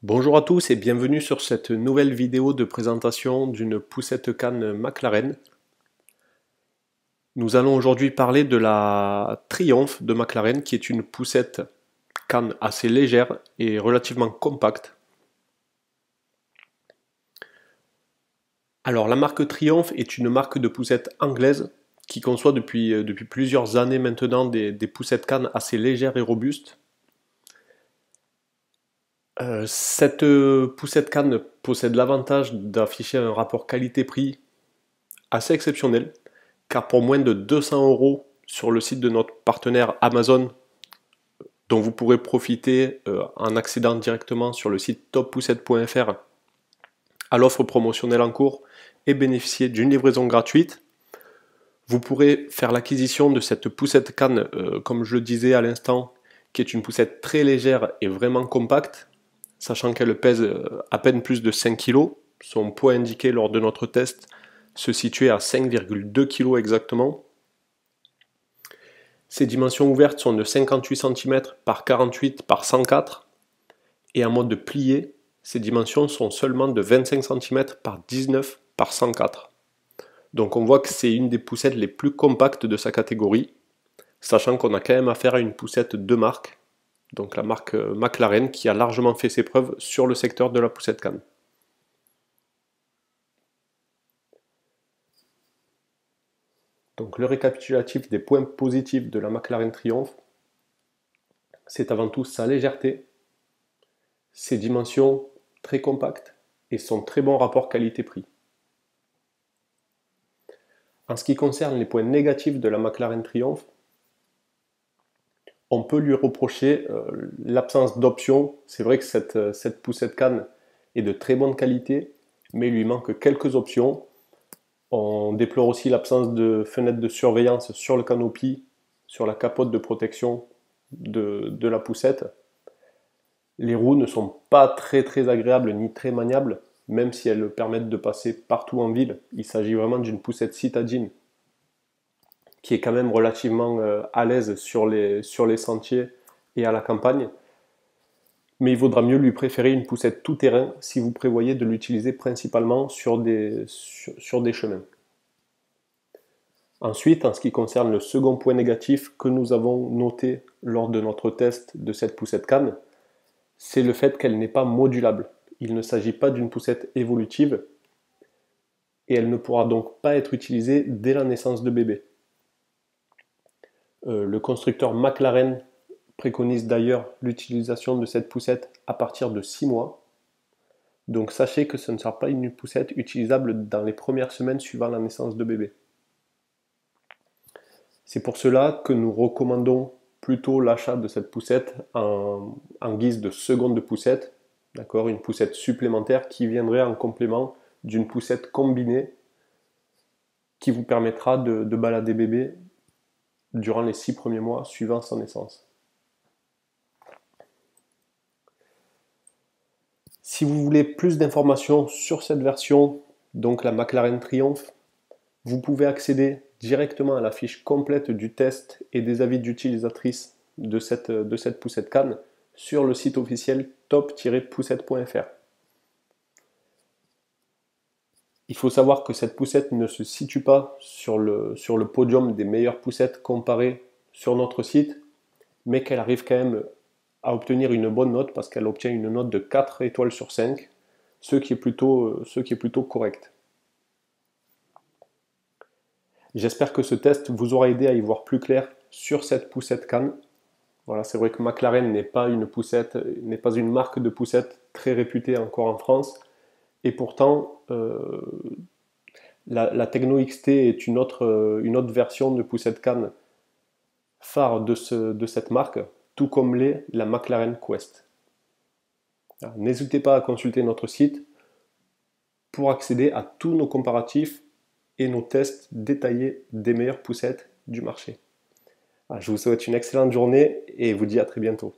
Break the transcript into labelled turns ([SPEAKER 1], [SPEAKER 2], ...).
[SPEAKER 1] Bonjour à tous et bienvenue sur cette nouvelle vidéo de présentation d'une poussette canne McLaren. Nous allons aujourd'hui parler de la Triumph de McLaren qui est une poussette canne assez légère et relativement compacte. Alors la marque Triumph est une marque de poussette anglaise qui conçoit depuis plusieurs années maintenant des poussettes cannes assez légères et robustes. Cette poussette canne possède l'avantage d'afficher un rapport qualité-prix assez exceptionnel, car pour moins de 200 € sur le site de notre partenaire Amazon, dont vous pourrez profiter en accédant directement sur le site toppoussette.fr à l'offre promotionnelle en cours et bénéficier d'une livraison gratuite, vous pourrez faire l'acquisition de cette poussette canne, comme je le disais à l'instant, qui est une poussette très légère et vraiment compacte, sachant qu'elle pèse à peine plus de 5 kg. Son poids indiqué lors de notre test se situait à 5,2 kg exactement. Ses dimensions ouvertes sont de 58 cm par 48 par 104 et en mode plié, ses dimensions sont seulement de 25 cm par 19 par 104. Donc on voit que c'est une des poussettes les plus compactes de sa catégorie, sachant qu'on a quand même affaire à une poussette de marque, donc la marque McLaren qui a largement fait ses preuves sur le secteur de la poussette canne. Donc le récapitulatif des points positifs de la McLaren Triumph, c'est avant tout sa légèreté, ses dimensions très compactes et son très bon rapport qualité-prix. En ce qui concerne les points négatifs de la McLaren Triumph, on peut lui reprocher l'absence d'options. C'est vrai que cette poussette canne est de très bonne qualité, mais il lui manque quelques options. On déplore aussi l'absence de fenêtres de surveillance sur le canopy, sur la capote de protection de la poussette. Les roues ne sont pas très agréables ni très maniables, même si elles permettent de passer partout en ville. Il s'agit vraiment d'une poussette citadine qui est quand même relativement à l'aise sur les sentiers et à la campagne. Mais il vaudra mieux lui préférer une poussette tout-terrain si vous prévoyez de l'utiliser principalement sur des chemins. Ensuite, en ce qui concerne le second point négatif que nous avons noté lors de notre test de cette poussette canne, c'est le fait qu'elle n'est pas modulable. Il ne s'agit pas d'une poussette évolutive et elle ne pourra donc pas être utilisée dès la naissance de bébé. Le constructeur McLaren préconise d'ailleurs l'utilisation de cette poussette à partir de 6 mois. Donc sachez que ce ne sera pas une poussette utilisable dans les premières semaines suivant la naissance de bébé. C'est pour cela que nous recommandons plutôt l'achat de cette poussette en guise de seconde poussette, d'accord, une poussette supplémentaire qui viendrait en complément d'une poussette combinée qui vous permettra de balader bébé durant les 6 premiers mois suivant sa naissance. Si vous voulez plus d'informations sur cette version, donc la McLaren Triumph, vous pouvez accéder directement à la fiche complète du test et des avis d'utilisatrice de cette poussette canne sur le site officiel top-poussette.fr. Il faut savoir que cette poussette ne se situe pas sur le podium des meilleures poussettes comparées sur notre site, mais qu'elle arrive quand même à obtenir une bonne note parce qu'elle obtient une note de 4 étoiles sur 5, ce qui est plutôt correct. J'espère que ce test vous aura aidé à y voir plus clair sur cette poussette canne. Voilà, c'est vrai que McLaren n'est pas une marque de poussette très réputée encore en France, et pourtant la Techno XT est une autre version de poussette canne phare de cette marque, tout comme l'est la McLaren Quest. N'hésitez pas à consulter notre site pour accéder à tous nos comparatifs et nos tests détaillés des meilleures poussettes du marché. Je vous souhaite une excellente journée et vous dis à très bientôt.